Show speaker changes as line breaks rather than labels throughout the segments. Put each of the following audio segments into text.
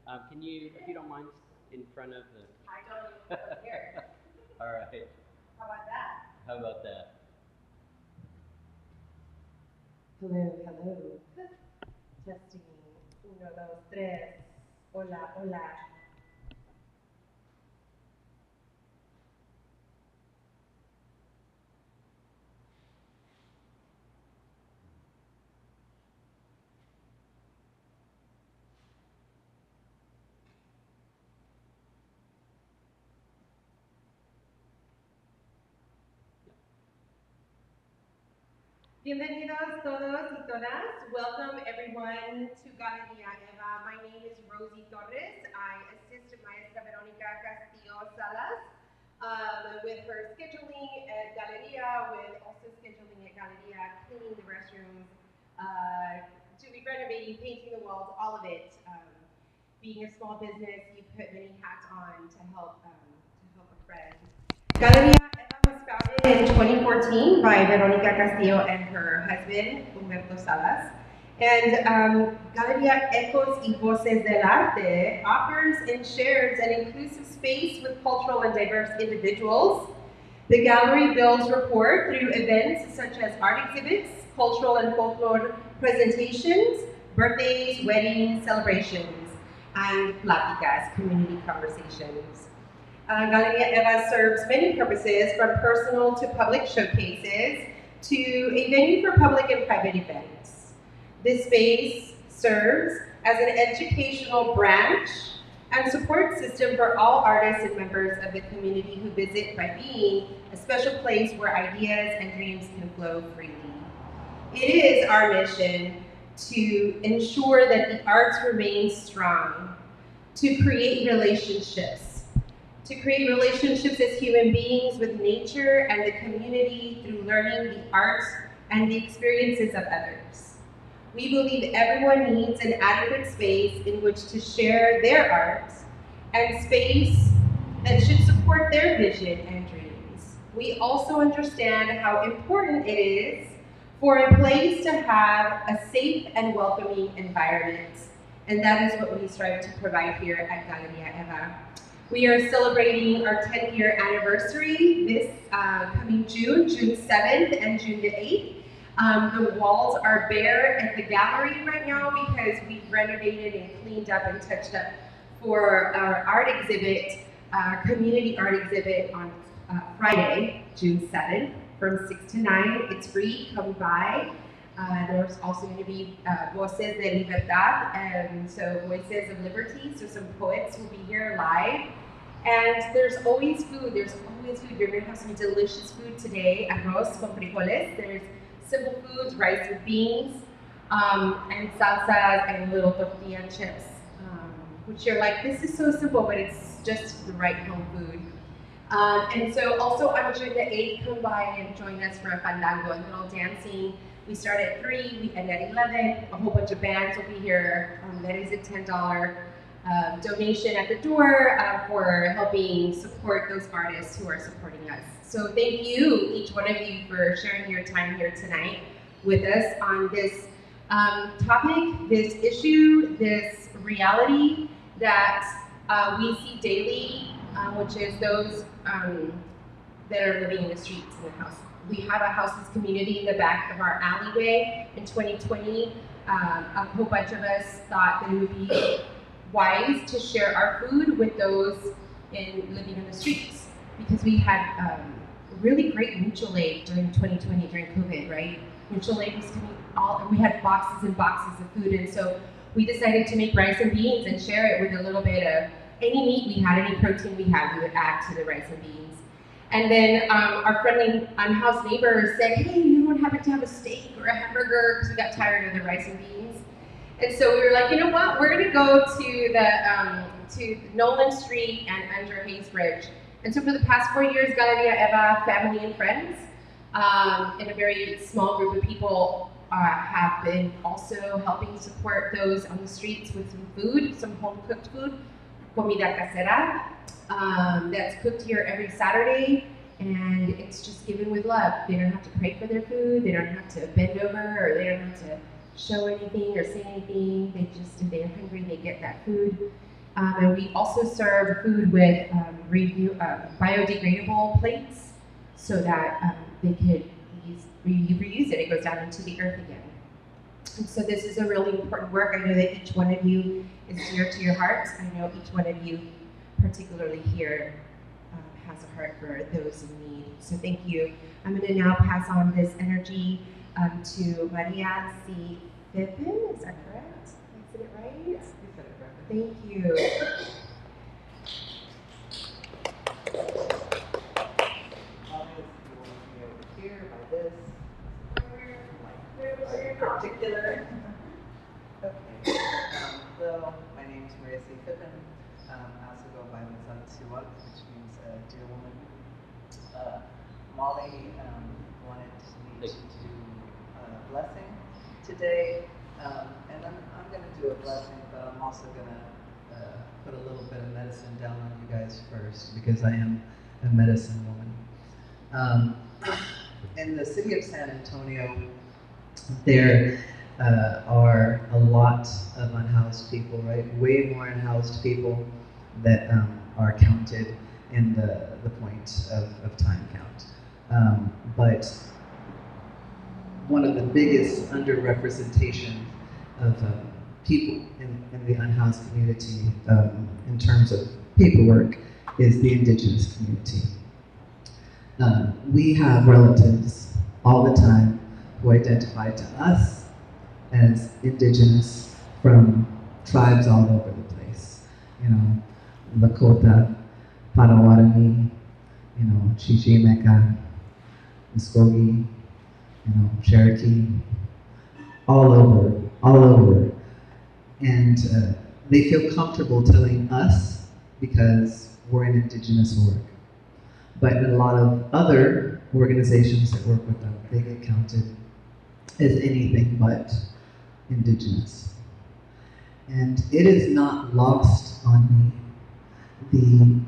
Can you, if you don't mind, in front of the...
I don't even know here.
All right.
How about that?
How about that?
Hello, hello. Testing. Uno, dos, tres. Hola, hola. Bienvenidos todos y todas. Welcome everyone to Galería Eva. My name is Rosie Torres. I assist Maestra Veronica Castillo Salas with her scheduling at Galería, with also scheduling at Galería, cleaning the restrooms, doing renovating, painting the walls, all of it. Being a small business, you put many hats on to help a friend. Galería Eva was founded in 2014 by Veronica Castillo and her husband, Roberto Salas. And Galería Ecos y Voces del Arte offers and shares an inclusive space with cultural and diverse individuals. The gallery builds rapport through events such as art exhibits, cultural and folklore presentations, birthdays, weddings, celebrations, and pláticas, community conversations. Galería Eva serves many purposes, from personal to public showcases, to a venue for public and private events. This space serves as an educational branch and support system for all artists and members of the community who visit, by being a special place where ideas and dreams can flow freely. It is our mission to ensure that the arts remain strong, to create relationships as human beings with nature and the community through learning the arts and the experiences of others. We believe everyone needs an adequate space in which to share their art and space that should support their vision and dreams. We also understand how important it is for a place to have a safe and welcoming environment, and that is what we strive to provide here at Galería Eva. We are celebrating our 10-year anniversary this coming June 7th and June the 8th. The walls are bare at the gallery right now because we've renovated and cleaned up and touched up for our art exhibit, our community art exhibit on Friday, June 7th, from 6 to 9. It's free, come by. There's also going to be Voces de Libertad, and so Voices of Liberty, so some poets will be here live. And there's always food, You're going to have some delicious food today. Arroz con frijoles. There's simple foods, rice with beans, and salsas and little tortilla chips, which you're like, this is so simple, but it's just the right home food. And so also on June the 8th, come by and join us for a fandango, a little dancing. We start at 3, we end at 11. A whole bunch of bands will be here. That is a $10 donation at the door for helping support those artists who are supporting us. So thank you, each one of you, for sharing your time here tonight with us on this topic, this issue, this reality that we see daily, which is those that are living in the streets in the house. We have a houseless community in the back of our alleyway. In 2020, a whole bunch of us thought that it would be wise to share our food with those living in the streets, because we had really great mutual aid during 2020, during COVID, right? Mutual aid was coming we had boxes and boxes of food, and so we decided to make rice and beans and share it with a little bit of any meat we had, any protein we had, we would add to the rice and beans. And then our friendly unhoused neighbors said, hey, you don't happen to have a steak or a hamburger, because we got tired of the rice and beans. And so we were like, you know what, we're gonna go to Nolan Street and under Hayes Bridge. And so for the past 4 years, Galería Eva, family and friends, and a very small group of people have been also helping support those on the streets with some food, some home-cooked food, comida casera, that's cooked here every Saturday, and it's just given with love. They don't have to pray for their food, they don't have to bend over, or they don't have to show anything or say anything. They just, if they're hungry, they get that food. And we also serve food with biodegradable plates so that they could reuse it. It goes down into the earth again. And so this is a really important work. I know that each one of you is dear to your hearts. I know each one of you, particularly here, has a heart for those in need. So thank you. I'm going to now pass on this energy to Maria C Phippen. Is that correct? Did I say it right?
Yes, you said it correctly.
Thank you.
Here by this. Particular. Okay. Hello, my name is Maria C Phippen. I also go by Gonzalez, which means dear woman. Molly wanted me to do a blessing today, and I'm going to do a blessing, but I'm also going to put a little bit of medicine down on you guys first, because I am a medicine woman. In the city of San Antonio, there are a lot of unhoused people, right? Way more unhoused people that are counted in the point of time count. But one of the biggest underrepresentation of people in the unhoused community in terms of paperwork is the indigenous community. We have relatives all the time who identify to us as indigenous from tribes all over the place. You know, Lakota, Potawatomi, you know, Chichimeca, Muskogee, you know, Cherokee, all over. And they feel comfortable telling us because we're in indigenous work. But in a lot of other organizations that work with them, they get counted as anything but indigenous. And it is not lost on me the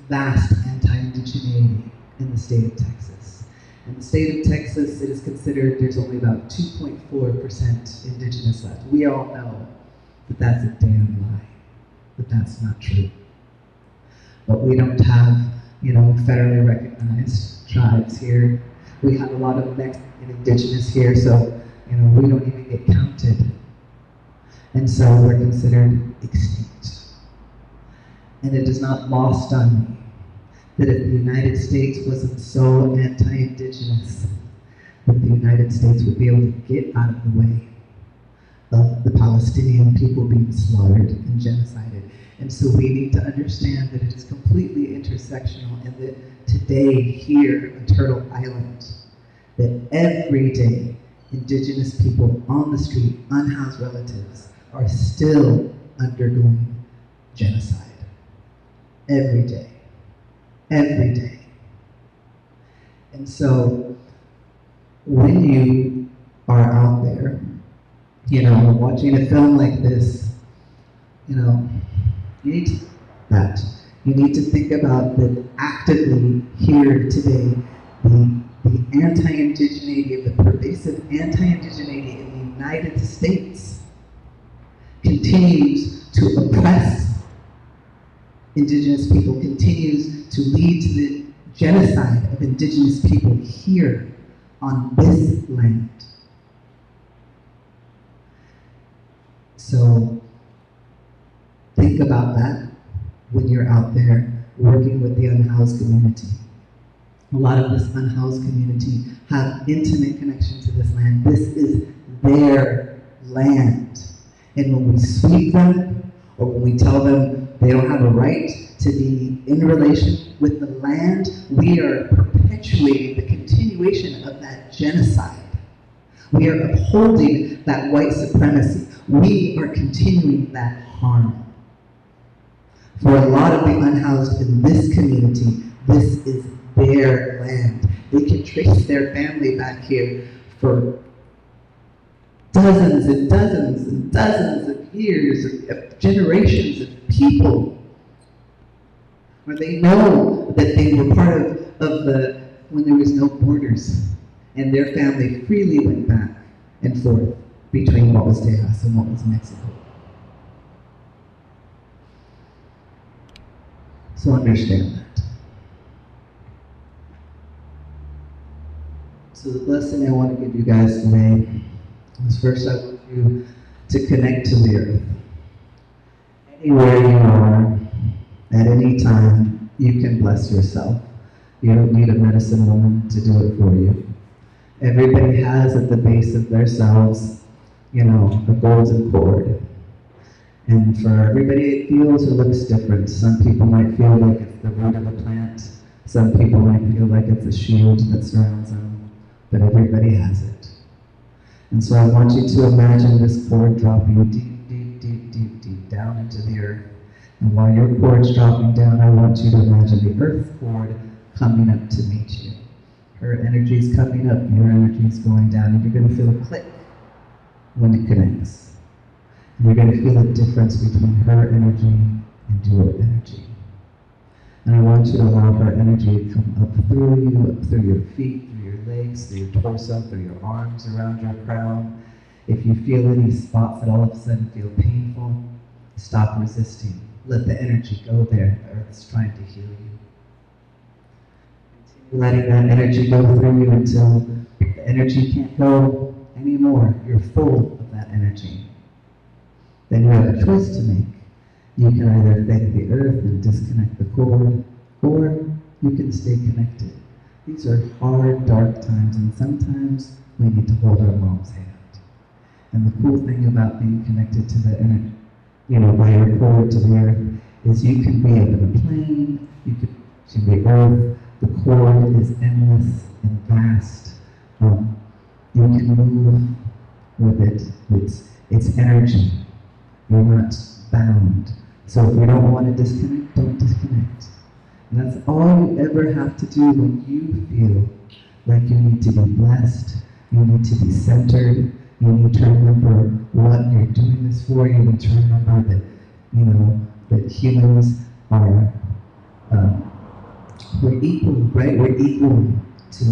vast anti-indigeneity in the state of Texas. In the state of Texas, it is considered there's only about 2.4% indigenous left. We all know that that's a damn lie, that that's not true. But we don't have, you know, federally recognized tribes here. We have a lot of Mexican indigenous here, so, you know, we don't even get counted. And so we're considered extinct. And it is not lost on me that if the United States wasn't so anti-indigenous, that the United States would be able to get out of the way of the Palestinian people being slaughtered and genocided. And so we need to understand that it is completely intersectional, and that today here on Turtle Island, that every day indigenous people on the street, unhoused relatives, are still undergoing genocide. Every day. Every day. And so when you are out there, you know, watching a film like this, you know, you need to that. You need to think about that actively here today, the anti-indigeneity, the pervasive anti-indigeneity in the United States continues to oppress indigenous people, continues to lead to the genocide of indigenous people here on this land. So think about that when you're out there working with the unhoused community. A lot of this unhoused community have intimate connection to this land. This is their land. And when we sweep them, or when we tell them they don't have a right to be in relation with the land, we are perpetuating the continuation of that genocide. We are upholding that white supremacy. We are continuing that harm. For a lot of the unhoused in this community, this is their land. They can trace their family back here for dozens and dozens and dozens of years, of generations of people, where they know that they were part of when there was no borders, and their family freely went back and forth between what was Texas and what was Mexico. So understand that. So the blessing I want to give you guys today is first I want you to connect to the earth. Anywhere you are, at any time, you can bless yourself. You don't need a medicine woman to do it for you. Everybody has at the base of themselves, a golden cord. And for everybody it feels or looks different. Some people might feel like it's the root of a plant. Some people might feel like it's a shield that surrounds them. But everybody has it. And so I want you to imagine this cord dropping deep, deep, deep, deep, deep down into the earth. And while your cord's dropping down, I want you to imagine the earth cord coming up to meet you. Her energy's coming up, your energy's going down, and you're going to feel a click when it connects. And you're going to feel the difference between her energy and your energy. And I want you to allow her energy to come up through you, up through your feet, through your legs, through your torso, through your arms, around your crown. If you feel any spots that all of a sudden feel painful, stop resisting. Let the energy go there. The earth's trying to heal you. Continue letting that energy go through you until the energy can't go anymore. You're full of that energy. Then you have a choice to make. You can either thank the earth and disconnect the cord, or you can stay connected. These are hard, dark times, and sometimes we need to hold our mom's hand. And the cool thing about being connected to the energy, by your cord to the earth, is you can be up in a plane, you can to the earth. The cord is endless and vast. You can move with it. It's energy. You're not bound. So if you don't want to disconnect, don't disconnect. And that's all you ever have to do when you feel like you need to be blessed, you need to be centered, you need to remember what you're doing this for. You need to remember that, that humans are, we're equal, right? We're equal to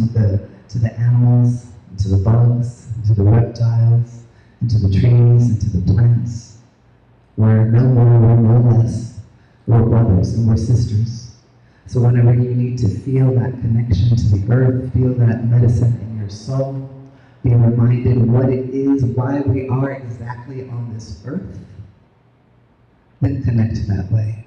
the animals, to the bugs, to the reptiles, and to the trees, and to the plants. We're no more, we're no less. We're brothers and we're sisters. So whenever you need to feel that connection to the earth, feel that medicine in your soul, be reminded what it is, why we are exactly on this earth, then connect that way.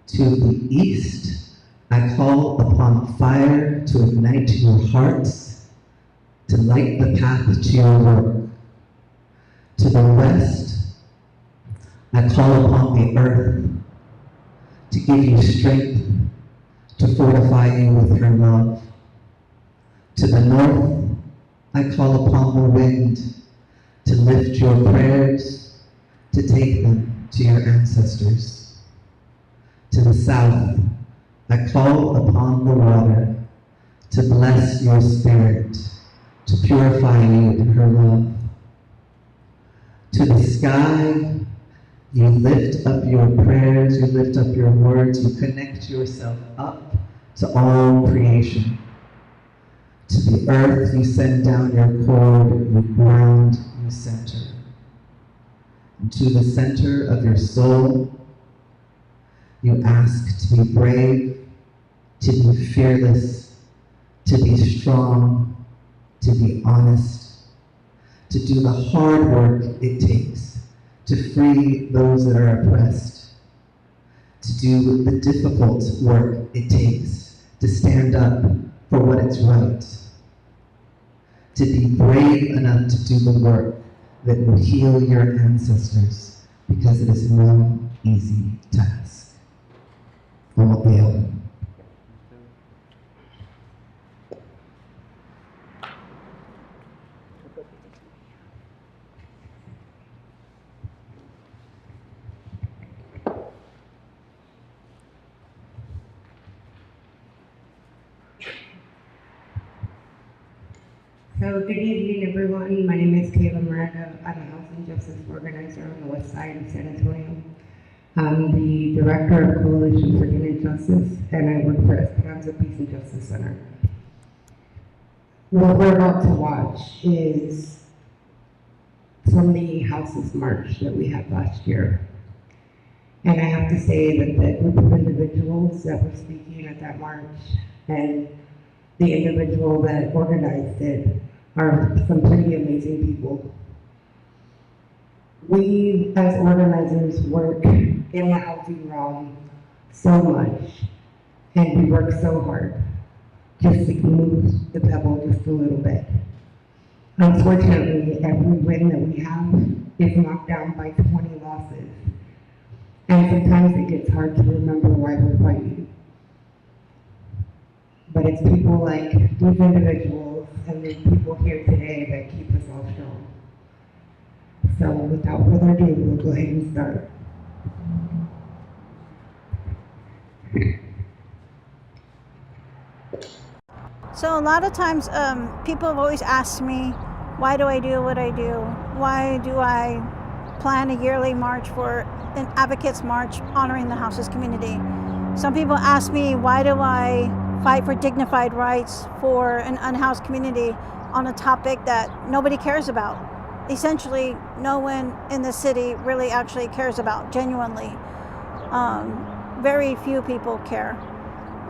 To the east, I call upon fire to ignite your hearts, to light the path to your work. To the west, I call upon the earth to give you strength, to fortify you with her love. To the north, I call upon the wind to lift your prayers, to take them to your ancestors. To the south, I call upon the water to bless your spirit, to purify you in her love. To the sky, you lift up your prayers, you lift up your words, you connect yourself up to all creation. To the earth, you send down your cord, you ground, you center. And to the center of your soul, you ask to be brave, to be fearless, to be strong, to be honest, to do the hard work it takes to free those that are oppressed, to do the difficult work it takes to stand up for what is right, to be brave enough to do the work that will heal your ancestors, because it is no easy task. Omoteo.
So good evening, everyone. My name is Kayla Miranda. I'm a housing justice organizer on the west side of San Antonio. I'm the director of Coalition for Unit Justice, and I work for Esperanza Peace and Justice Center. What we're about to watch is from the Houseless March that we had last year.
And I have to say that the group of individuals that were speaking at that march and the individual that organized it are some pretty amazing people. We, as organizers, work in the housing realm so much, and we work so hard just to move the pebble just a little bit. Unfortunately, every win that we have is knocked down by 20 losses. And sometimes it gets hard to remember why we're fighting. But it's people like these individuals and the people here today that keep us all strong. So without further ado, we'll go ahead and start.
So a lot of times people have always asked me, why do I do what I do? Why do I plan a yearly march for an Advocates March honoring the houseless community? Some people ask me, why do I fight for dignified rights for an unhoused community on a topic that nobody cares about? Essentially, no one in the city really actually cares about, genuinely. Very few people care,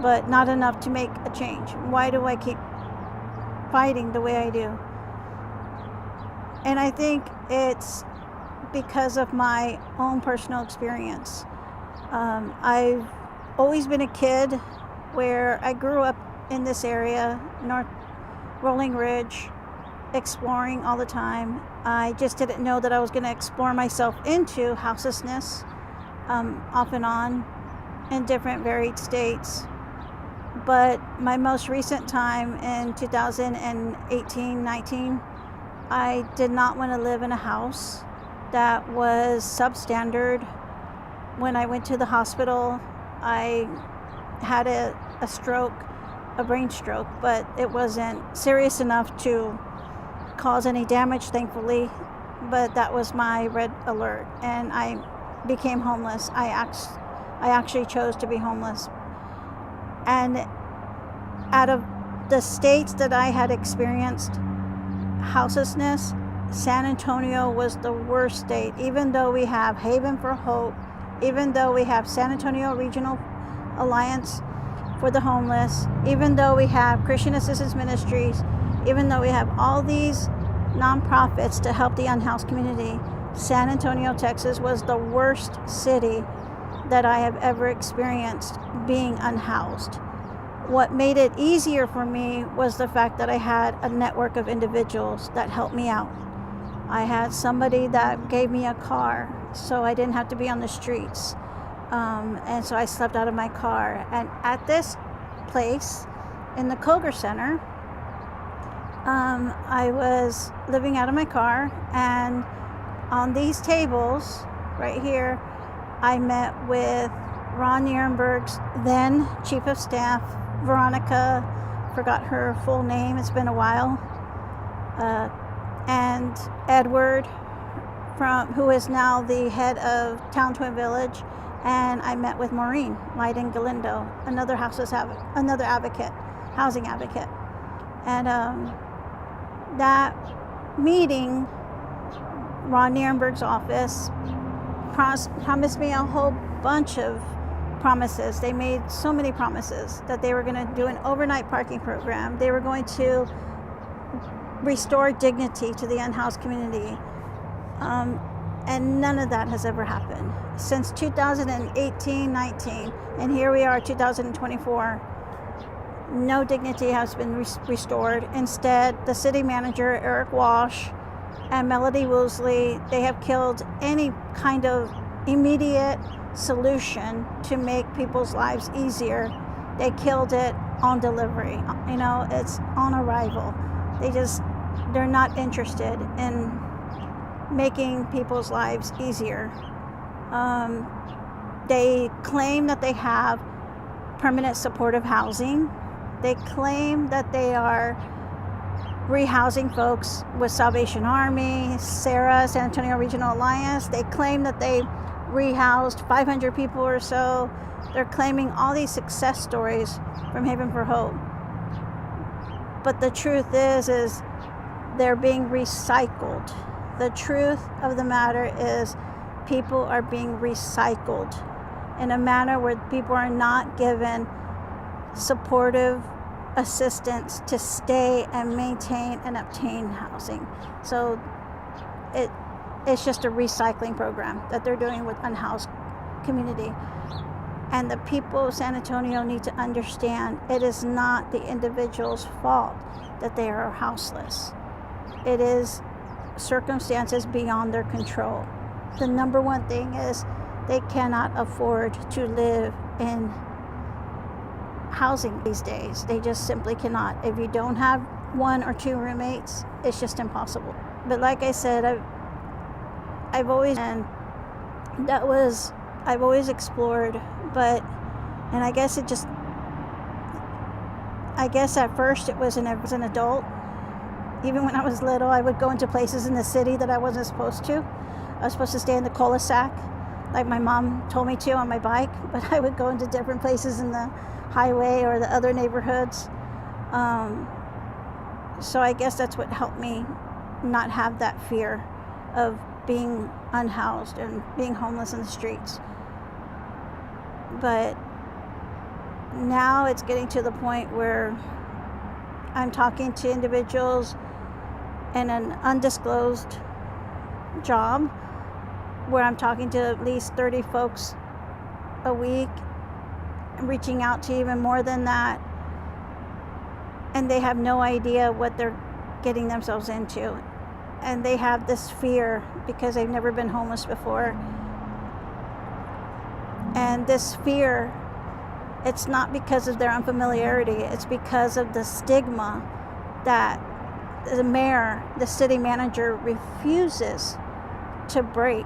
but not enough to make a change. Why do I keep fighting the way I do? And I think it's because of my own personal experience. I've always been a kid where I grew up in this area, North Rolling Ridge, exploring all the time. I just didn't know that I was going to explore myself into houselessness off and on in different varied states. But my most recent time in 2018-19, I did not want to live in a house that was substandard. When I went to the hospital, I had a stroke, a brain stroke, but it wasn't serious enough to cause any damage, thankfully. But that was my red alert, and I became homeless. I actually chose to be homeless. And out of the states that I had experienced houselessness, San Antonio was the worst state. Even though we have Haven for Hope, even though we have San Antonio Regional Alliance for the Homeless, even though we have Christian Assistance Ministries, even though we have all these nonprofits to help the unhoused community, San Antonio, Texas was the worst city that I have ever experienced being unhoused. What made it easier for me was the fact that I had a network of individuals that helped me out. I had somebody that gave me a car, so I didn't have to be on the streets. And so I slept out of my car. And at this place in the Koger Center, I was living out of my car, and on these tables right here, I met with Ron Nirenberg's then Chief of Staff, Veronica, forgot her full name, it's been a while, and Edward, who is now the head of Town Twin Village, and I met with Maureen Leiden Galindo, another advocate, housing advocate. And that meeting, Ron Nirenberg's office promised me a whole bunch of promises. They made so many promises that they were going to do an overnight parking program. They were going to restore dignity to the unhoused community. And none of that has ever happened. Since 2018-19, and here we are, 2024, no dignity has been restored. Instead, the city manager, Eric Walsh, and Melody Woosley, they have killed any kind of immediate solution to make people's lives easier. They killed it on delivery. You know, it's on arrival. They're not interested in making people's lives easier. They claim that they have permanent supportive housing. They claim that they are rehousing folks with Salvation Army, Sarah, San Antonio Regional Alliance. They claim that they rehoused 500 people or so. They're claiming all these success stories from Haven for Hope. But the truth is they're being recycled. The truth of the matter is people are being recycled in a manner where people are not given supportive assistance to stay and maintain and obtain housing. So it's just a recycling program that they're doing with unhoused community. And the people of San Antonio need to understand it is not the individual's fault that they are houseless. It is circumstances beyond their control. The number one thing is they cannot afford to live in housing these days. They just simply cannot. If you don't have 1 or 2 roommates, it's just impossible. But like I said, I've always explored, and I guess at first it was as an adult. Even when I was little, I would go into places in the city that I wasn't supposed to. I was supposed to stay in the cul-de-sac, like my mom told me to on my bike, but I would go into different places in the highway or the other neighborhoods. So I guess that's what helped me not have that fear of being unhoused and being homeless in the streets. But now it's getting to the point where I'm talking to individuals in an undisclosed job where I'm talking to at least 30 folks a week, reaching out to even more than that, and they have no idea what they're getting themselves into. And they have this fear because they've never been homeless before. And this fear, it's not because of their unfamiliarity, it's because of the stigma that the mayor, the city manager, refuses to break.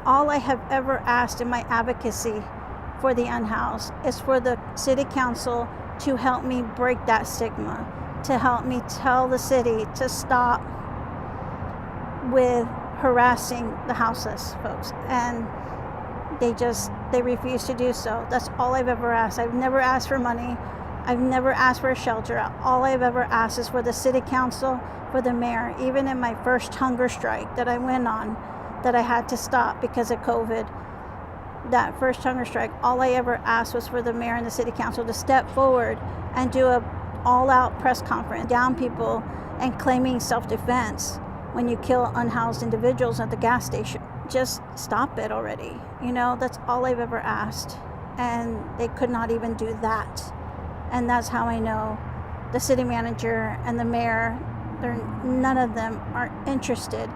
All I have ever asked in my advocacy for the unhoused is for the city council to help me break that stigma, to help me tell the city to stop with harassing the houseless folks. And they refuse to do so. That's all I've ever asked. I've never asked for money. I've never asked for a shelter. All I've ever asked is for the city council, for the mayor. Even in my first hunger strike that I went on, that I had to stop because of COVID, that first hunger strike, all I ever asked was for the mayor and the city council to step forward and do a all-out press conference, down people and claiming self-defense when you kill unhoused individuals at the gas station. Just stop it already. That's all I've ever asked. And they could not even do that. And that's how I know the city manager and the mayor, none of them are interested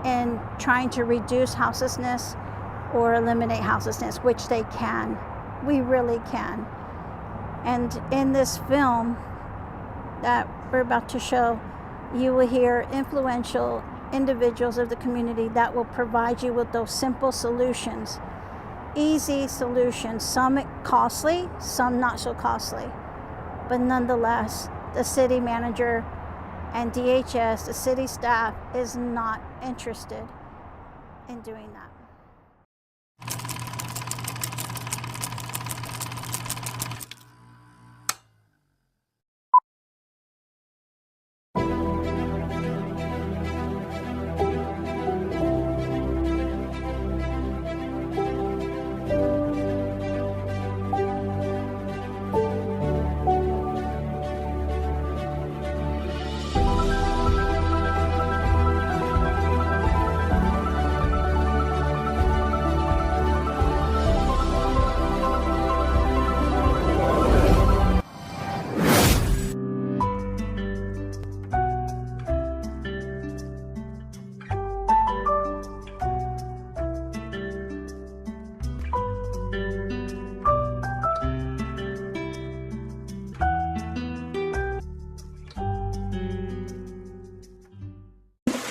in trying to reduce houselessness or eliminate houselessness, which they can. We really can. And in this film that we're about to show, you will hear influential individuals of the community that will provide you with those simple solutions, easy solutions, some costly, some not so costly. But nonetheless, the city manager and DHS, the city staff, is not interested in doing that.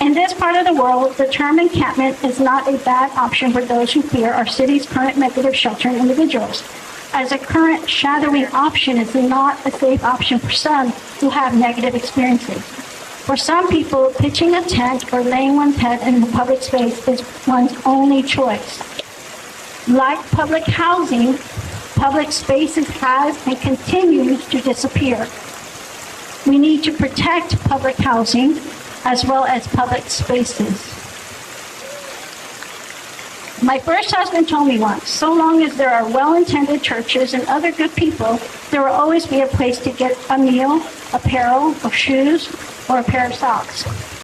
In this part of the world, the term encampment is not a bad option for those who fear our city's current method of sheltering individuals, as a current shadowing option is not a safe option for some who have negative experiences. For some people, pitching a tent or laying one's head in the public space is one's only choice. Like public housing, public spaces has and continues to disappear. We need to protect public housing as well as public spaces. My My first husband told me once, so long as there are well-intended churches and other good people, there will always be a place to get a meal, apparel, or shoes, or a pair of socks.